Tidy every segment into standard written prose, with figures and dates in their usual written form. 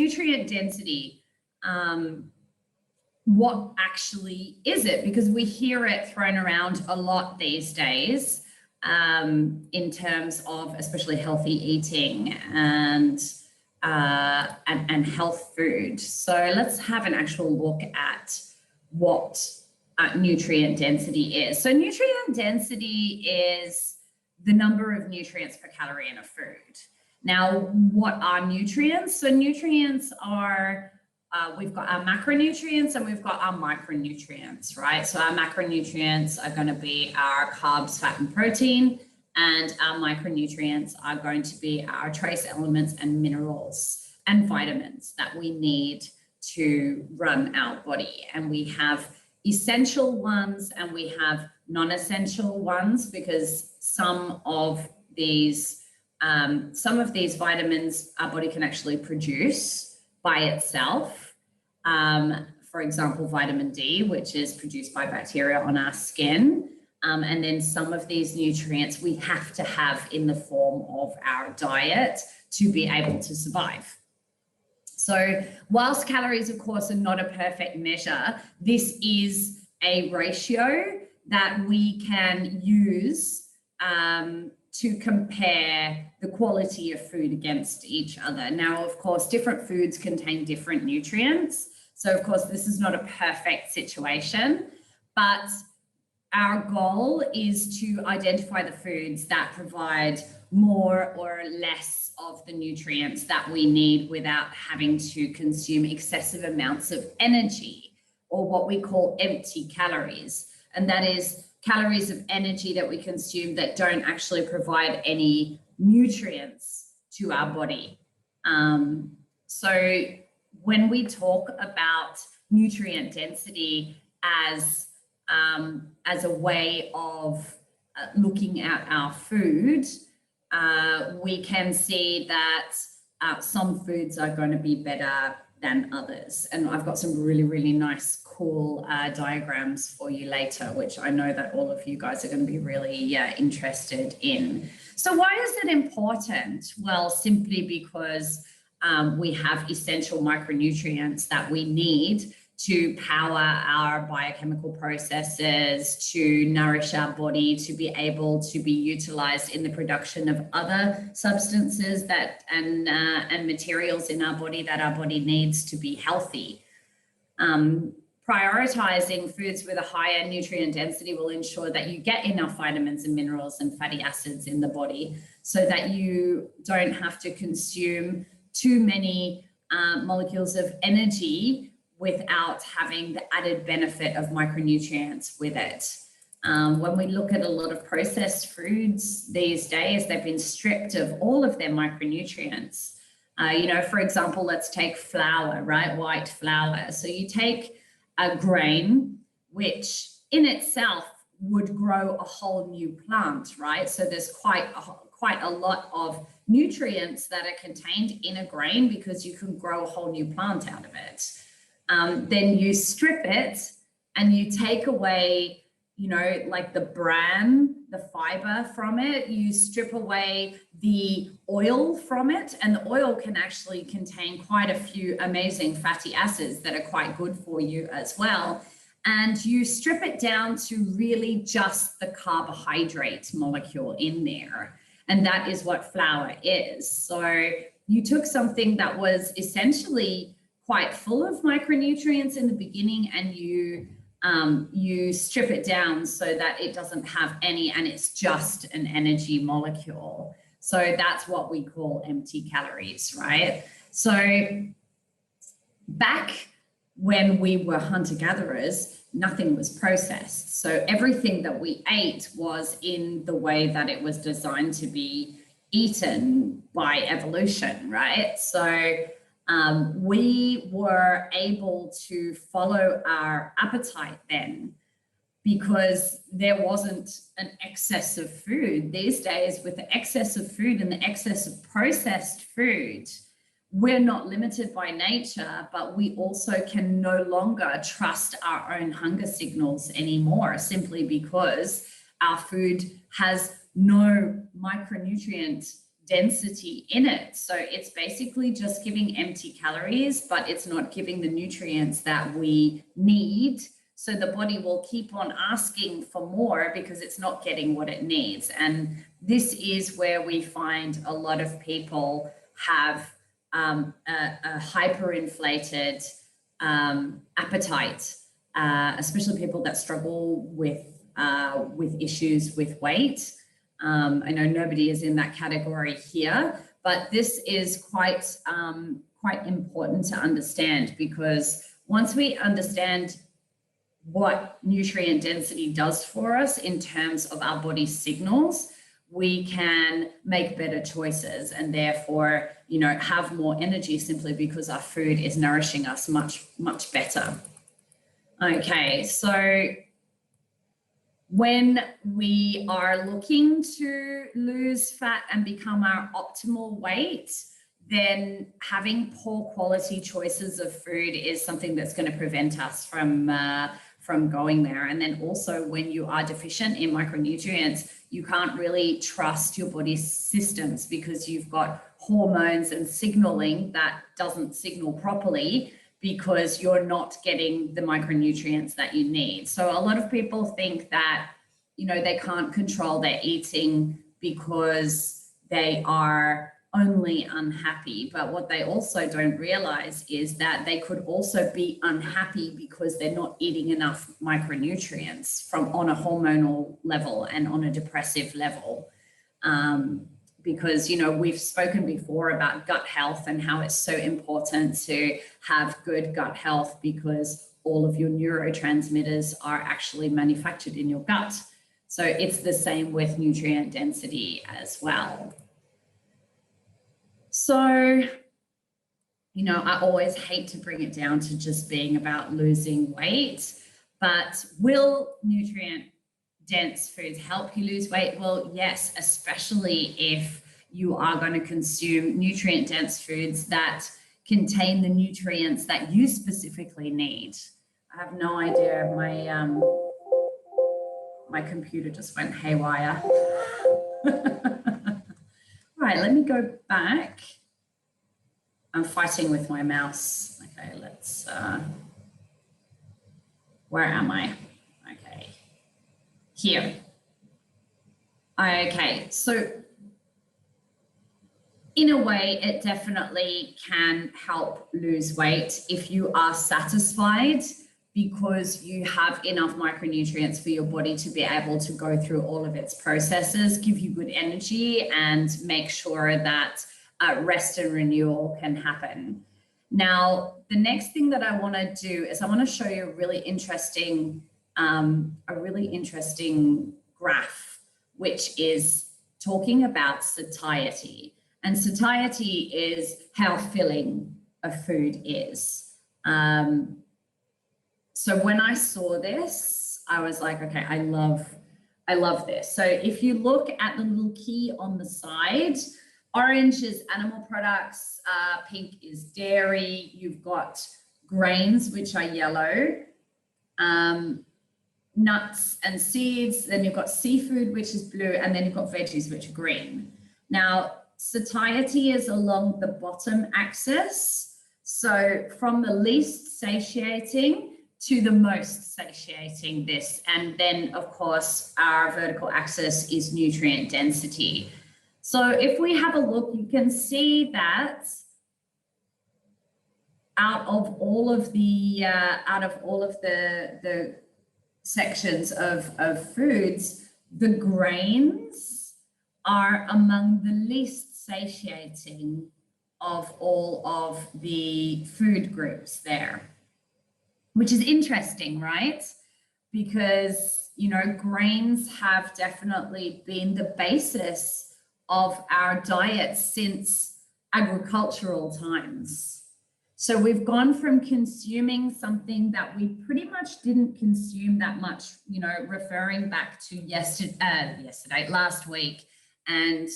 nutrient density, what actually is it? Because we hear it thrown around a lot these days in terms of especially healthy eating and health food. So let's have an actual look at what nutrient density is. So nutrient density is the number of nutrients per calorie in a food. Now, what are nutrients? So nutrients are, we've got our macronutrients and we've got our micronutrients, right? So our macronutrients are going to be our carbs, fat, and protein, and our micronutrients are going to be our trace elements and minerals and vitamins that we need to run our body. And we have essential ones and we have non-essential ones, because some of these vitamins our body can actually produce by itself. For example, vitamin D, which is produced by bacteria on our skin. And then some of these nutrients we have to have in the form of our diet to be able to survive. So whilst calories, of course, are not a perfect measure, this is a ratio that we can use to compare the quality of food against each other. Now, of course, different foods contain different nutrients. So, of course, this is not a perfect situation, but our goal is to identify the foods that provide more or less of the nutrients that we need without having to consume excessive amounts of energy, or what we call empty calories. And that is calories of energy that we consume that don't actually provide any nutrients to our body. So when we talk about nutrient density as a way of looking at our food, we can see that some foods are going to be better than others. And I've got some really, really nice, cool diagrams for you later, which I know that all of you guys are going to be really interested in. So why is it important? Well, simply because we have essential micronutrients that we need to power our biochemical processes, to nourish our body, to be able to be utilized in the production of other substances that and materials in our body that our body needs to be healthy. Prioritizing foods with a higher nutrient density will ensure that you get enough vitamins and minerals and fatty acids in the body, so that you don't have to consume too many molecules of energy without having the added benefit of micronutrients with it. When we look at a lot of processed foods these days, they've been stripped of all of their micronutrients. For example, let's take flour, right? White flour. So you take a grain, which in itself would grow a whole new plant, right? So there's quite a lot of nutrients that are contained in a grain, because you can grow a whole new plant out of it. Then you strip it and you take away, like the bran, the fiber from it, you strip away the oil from it, and the oil can actually contain quite a few amazing fatty acids that are quite good for you as well. And you strip it down to really just the carbohydrate molecule in there. And that is what flour is. So you took something that was essentially quite full of micronutrients in the beginning, and you strip it down so that it doesn't have any, and it's just an energy molecule. So that's what we call empty calories, right? So back when we were hunter-gatherers, nothing was processed. So everything that we ate was in the way that it was designed to be eaten by evolution, right? So we were able to follow our appetite then, because there wasn't an excess of food. These days, with the excess of food and the excess of processed food, we're not limited by nature, but we also can no longer trust our own hunger signals anymore, simply because our food has no micronutrient density in it. So it's basically just giving empty calories, but it's not giving the nutrients that we need. So the body will keep on asking for more because it's not getting what it needs. And this is where we find a lot of people have a hyperinflated appetite, especially people that struggle with issues with weight. I know nobody is in that category here, but this is quite important to understand, because once we understand what nutrient density does for us in terms of our body signals, we can make better choices and therefore, have more energy, simply because our food is nourishing us much, much better. Okay, so when we are looking to lose fat and become our optimal weight, then having poor quality choices of food is something that's going to prevent us from going there. And then also, when you are deficient in micronutrients, you can't really trust your body's systems, because you've got hormones and signaling that doesn't signal properly, because you're not getting the micronutrients that you need. So a lot of people think that, they can't control their eating because they are only unhappy. But what they also don't realize is that they could also be unhappy because they're not eating enough micronutrients on a hormonal level and on a depressive level. Because, we've spoken before about gut health and how it's so important to have good gut health, because all of your neurotransmitters are actually manufactured in your gut. So it's the same with nutrient density as well. So, I always hate to bring it down to just being about losing weight, but will nutrient dense foods help you lose weight? Well, yes, especially if you are going to consume nutrient dense foods that contain the nutrients that you specifically need. I have no idea. My computer just went haywire. Right, let me go back. I'm fighting with my mouse. Okay, let's, where am I? Okay, here. Okay, so in a way, it definitely can help lose weight if you are satisfied, because you have enough micronutrients for your body to be able to go through all of its processes, give you good energy, and make sure that rest and renewal can happen. Now, the next thing that I want to do is I want to show you a really interesting graph, which is talking about satiety. And satiety is how filling a food is. So when I saw this, I was like, okay, I love this. So if you look at the little key on the side, orange is animal products, pink is dairy, you've got grains, which are yellow, nuts and seeds, then you've got seafood, which is blue, and then you've got veggies, which are green. Now, satiety is along the bottom axis. So from the least satiating to the most satiating, this. And then, of course, our vertical axis is nutrient density. So if we have a look, you can see that out of all of the sections of foods, the grains are among the least satiating of all of the food groups there, which is interesting, right? Because, grains have definitely been the basis of our diet since agricultural times. So we've gone from consuming something that we pretty much didn't consume that much, referring back to last week, and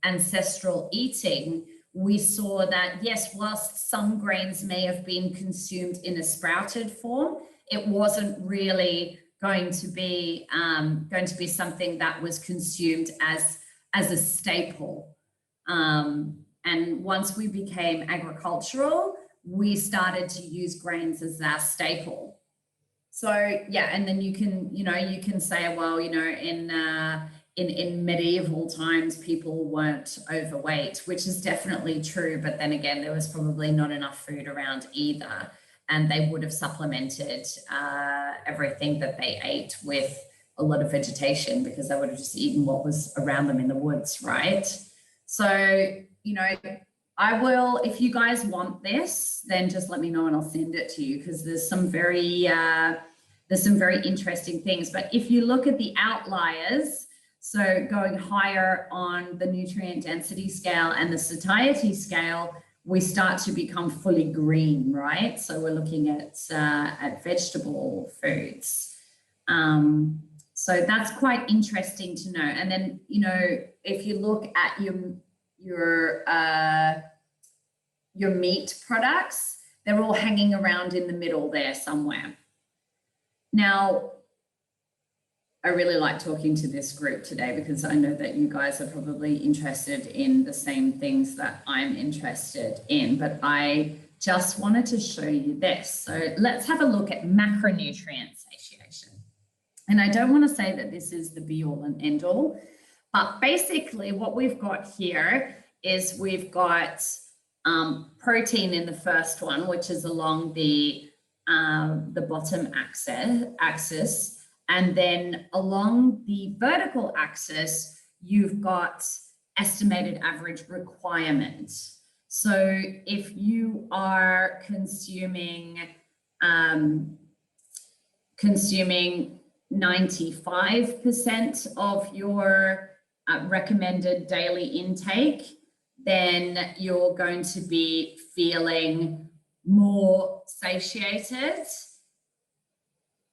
ancestral eating. We saw that, yes, whilst some grains may have been consumed in a sprouted form, it wasn't really going to be something that was consumed as a staple. And once we became agricultural, we started to use grains as our staple. So yeah, and then you can say, well, in medieval times, people weren't overweight, which is definitely true. But then again, there was probably not enough food around either. And they would have supplemented everything that they ate with a lot of vegetation, because they would have just eaten what was around them in the woods, right? So, I will, if you guys want this, then just let me know and I'll send it to you, because there's some very interesting things. But if you look at the outliers, so going higher on the nutrient density scale and the satiety scale, we start to become fully green, right? So we're looking at vegetable foods. So that's quite interesting to know. And then, if you look at your meat products, they're all hanging around in the middle there somewhere. Now, I really like talking to this group today, because I know that you guys are probably interested in the same things that I'm interested in, but I just wanted to show you this. So let's have a look at macronutrient satiation. And I don't want to say that this is the be all and end all, but basically what we've got here is we've got protein in the first one, which is along the bottom axis. And then along the vertical axis, you've got estimated average requirement. So if you are consuming 95% of your recommended daily intake, then you're going to be feeling more satiated.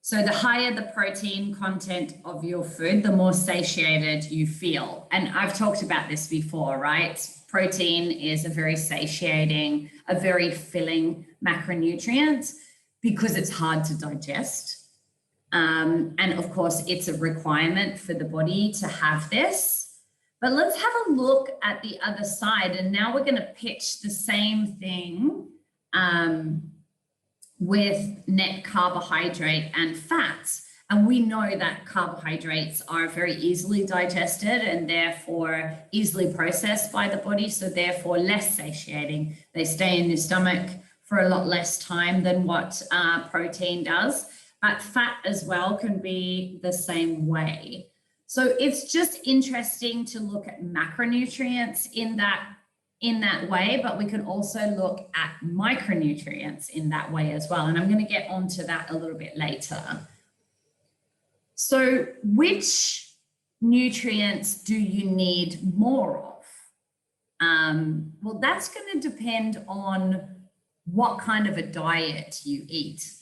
So the higher the protein content of your food, the more satiated you feel. And I've talked about this before, right? Protein is a very satiating, a very filling macronutrient, because it's hard to digest. And of course, it's a requirement for the body to have this. But let's have a look at the other side. And now we're going to pitch the same thing with net carbohydrate and fats. And we know that carbohydrates are very easily digested and therefore easily processed by the body, so therefore less satiating. They stay in your stomach for a lot less time than what protein does. But fat as well can be the same way. So it's just interesting to look at macronutrients in that way, but we can also look at micronutrients in that way as well. And I'm going to get onto that a little bit later. So which nutrients do you need more of? Well, that's going to depend on what kind of a diet you eat,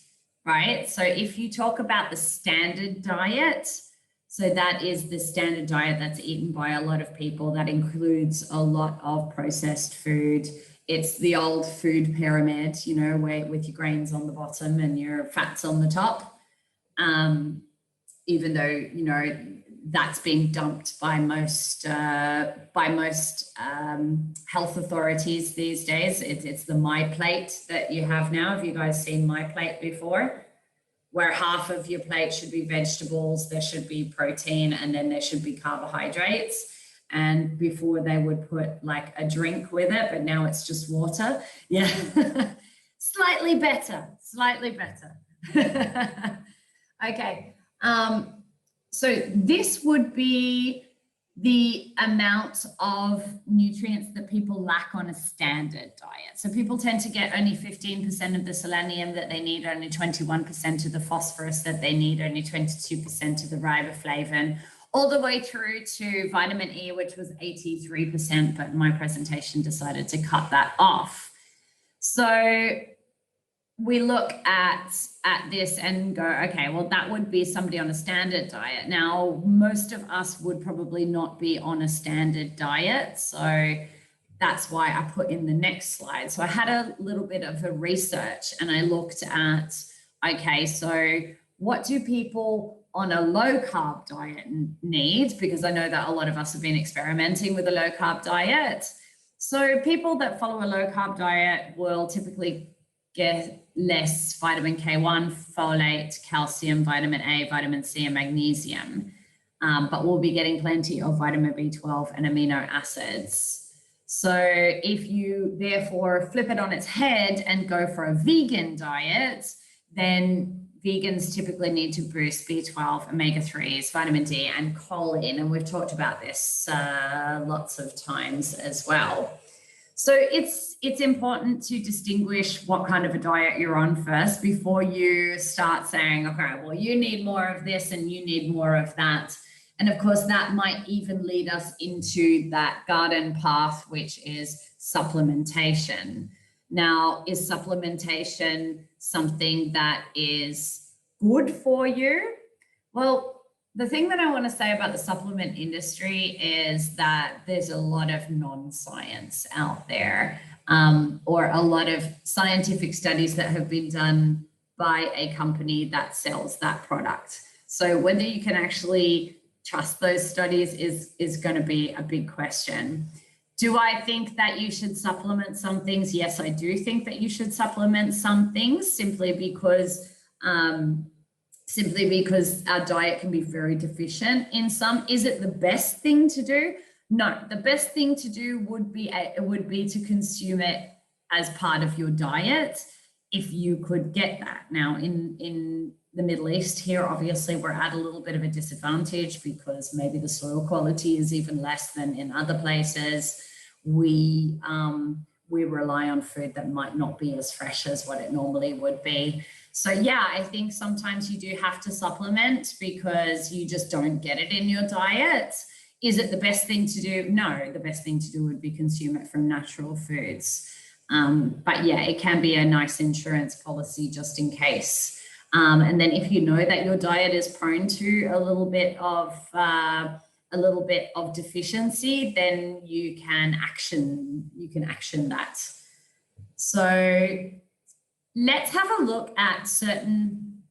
right? So if you talk about the standard diet, so that is the standard diet that's eaten by a lot of people. That includes a lot of processed food. It's the old food pyramid, where with your grains on the bottom and your fats on the top. Even though, that's being dumped by most health authorities these days. It's the My Plate that you have now. Have you guys seen My Plate before? Where half of your plate should be vegetables, there should be protein, and then there should be carbohydrates. And before they would put like a drink with it, but now it's just water. Yeah, slightly better. Okay, so this would be the amount of nutrients that people lack on a standard diet. So people tend to get only 15% of the selenium that they need, only 21% of the phosphorus that they need, only 22% of the riboflavin, all the way through to vitamin E, which was 83%, but my presentation decided to cut that off. So we look at this and go, okay, well, that would be somebody on a standard diet. Now, most of us would probably not be on a standard diet. So that's why I put in the next slide. So I had a little bit of a research and I looked at, okay, so what do people on a low carb diet need, because I know that a lot of us have been experimenting with a low carb diet. So people that follow a low carb diet will typically get less vitamin K1, folate, calcium, vitamin A, vitamin C, and magnesium. But we'll be getting plenty of vitamin B12 and amino acids. So if you therefore flip it on its head and go for a vegan diet, then vegans typically need to boost B12, omega-3s, vitamin D, and choline. And we've talked about this lots of times as well. So it's important to distinguish what kind of a diet you're on first before you start saying, okay, well, you need more of this and you need more of that. And of course, that might even lead us into that garden path, which is supplementation. Now, is supplementation something that is good for you? Well, the thing that I want to say about the supplement industry is that there's a lot of non-science out there, or a lot of scientific studies that have been done by a company that sells that product. So whether you can actually trust those studies is going to be a big question. Do I think that you should supplement some things? Yes, I do think that you should supplement some things simply because our diet can be very deficient in some. Is it the best thing to do? No, the best thing to do would be to consume it as part of your diet if you could get that. Now, in the Middle East here, obviously, we're at a little bit of a disadvantage because maybe the soil quality is even less than in other places. We rely on food that might not be as fresh as what it normally would be. So yeah, I think sometimes you do have to supplement because you just don't get it in your diet. Is it the best thing to do? No, the best thing to do would be consume it from natural foods. But yeah, it can be a nice insurance policy just in case. And then if you know that your diet is prone to a little bit of deficiency, then you can action that. So let's have a look at certain,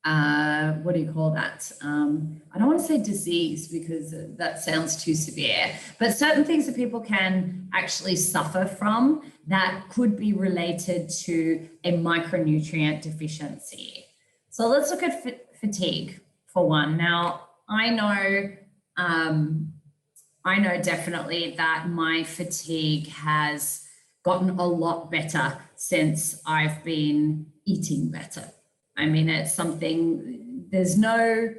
what do you call that? I don't want to say disease because that sounds too severe, but certain things that people can actually suffer from that could be related to a micronutrient deficiency. So let's look at fatigue for one. Now, I know definitely that my fatigue has gotten a lot better since I've been eating better. I mean, it's something, there's no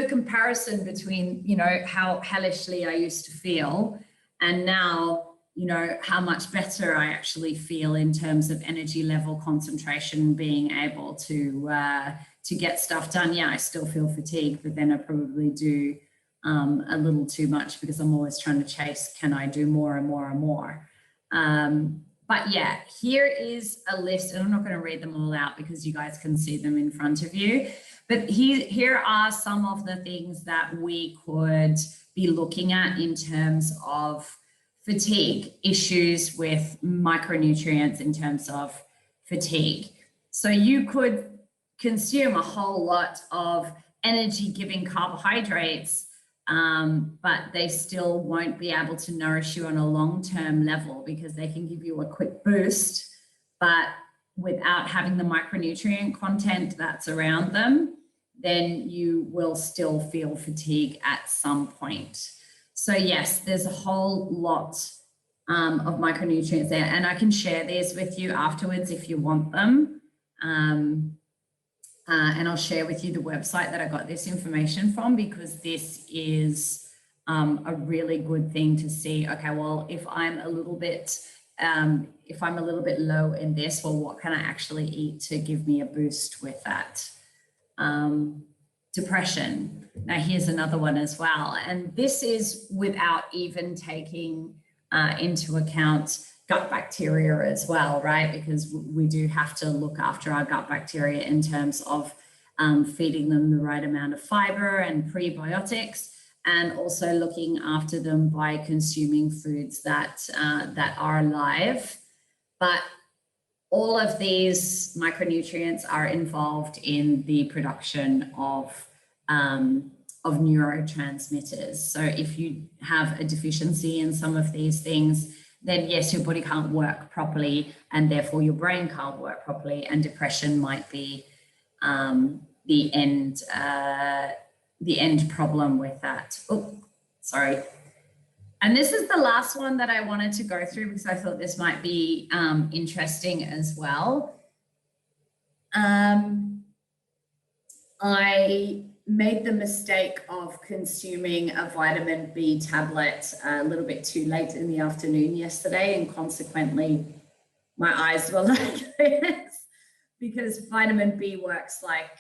comparison between, you know, how hellishly I used to feel and now, you know, how much better I actually feel in terms of energy level, concentration, being able to get stuff done. Yeah, I still feel fatigued, but then I probably do a little too much because I'm always trying to chase, can I do more and more and more? But yeah, here is a list, and I'm not going to read them all out because you guys can see them in front of you. But here are some of the things that we could be looking at in terms of fatigue, issues with micronutrients in terms of fatigue. So you could consume a whole lot of energy-giving carbohydrates, but they still won't be able to nourish you on a long-term level because they can give you a quick boost, but without having the micronutrient content that's around them, then you will still feel fatigue at some point. So yes, there's a whole lot of micronutrients there, and I can share these with you afterwards if you want them. And I'll share with you the website that I got this information from, because this is a really good thing to see. Okay, well, if I'm a little bit low in this, well, what can I actually eat to give me a boost with that? Depression. Now, here's another one as well. And this is without even taking into account gut bacteria as well, right? Because we do have to look after our gut bacteria in terms of feeding them the right amount of fiber and prebiotics, and also looking after them by consuming foods that are alive. But all of these micronutrients are involved in the production of of neurotransmitters. So if you have a deficiency in some of these things, then yes, your body can't work properly, and therefore your brain can't work properly, and depression might be the end problem with that. Oh, sorry. And this is the last one that I wanted to go through because I thought this might be interesting as well. I made the mistake of consuming a vitamin B tablet a little bit too late in the afternoon yesterday, and consequently my eyes were like this, because vitamin B works like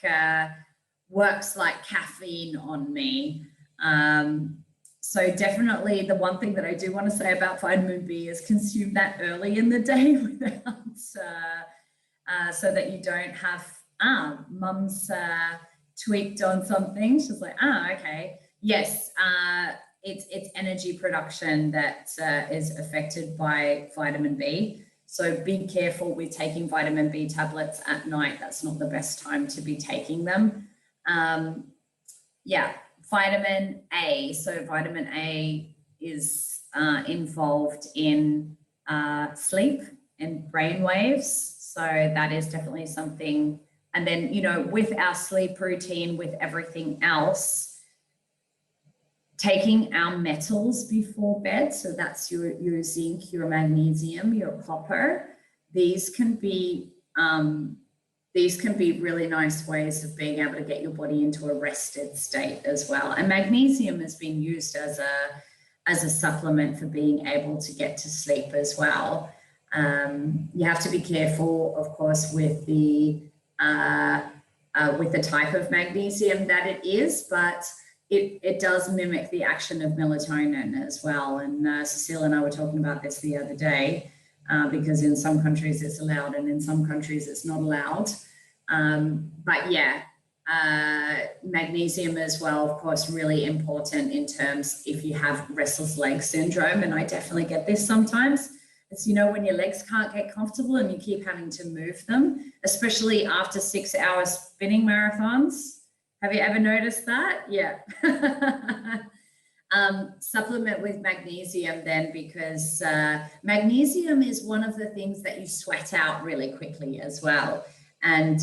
caffeine on me. So definitely the one thing that I do want to say about vitamin B is consume that early in the day without, so that you don't have, mum's tweaked on something. She's like, okay. Yes, it's energy production that is affected by vitamin B. So be careful with taking vitamin B tablets at night. That's not the best time to be taking them. Yeah, vitamin A. So vitamin A is involved in sleep and brain waves. So that is definitely something. And then, you know, with our sleep routine, with everything else, taking our metals before bed, so that's your zinc, your magnesium, your copper, these can be really nice ways of being able to get your body into a rested state as well. And magnesium has been used as a supplement for being able to get to sleep as well. You have to be careful, of course, with the type of magnesium that it is, but it does mimic the action of melatonin as well. And Cecile and I were talking about this the other day, because in some countries it's allowed and in some countries it's not allowed. But yeah, magnesium as well, of course, really important in terms if you have restless leg syndrome, and I definitely get this sometimes. It's, you know, when your legs can't get comfortable and you keep having to move them, especially after 6-hour spinning marathons. Have you ever noticed that? Yeah. Supplement with magnesium then, because magnesium is one of the things that you sweat out really quickly as well. And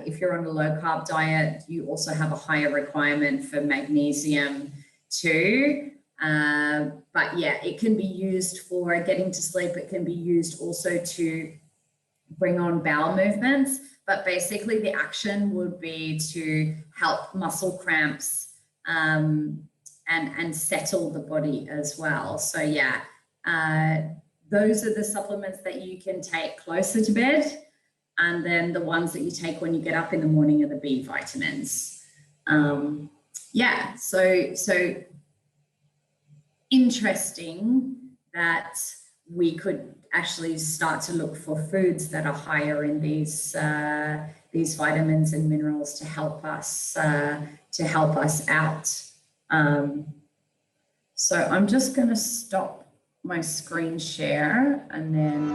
if you're on a low carb diet, you also have a higher requirement for magnesium too. But yeah, it can be used for getting to sleep. It can be used also to bring on bowel movements. But basically the action would be to help muscle cramps and settle the body as well. So yeah, those are the supplements that you can take closer to bed. And then the ones that you take when you get up in the morning are the B vitamins. Yeah, so interesting that we could actually start to look for foods that are higher in these vitamins and minerals to help us out. So I'm just going to stop my screen share and then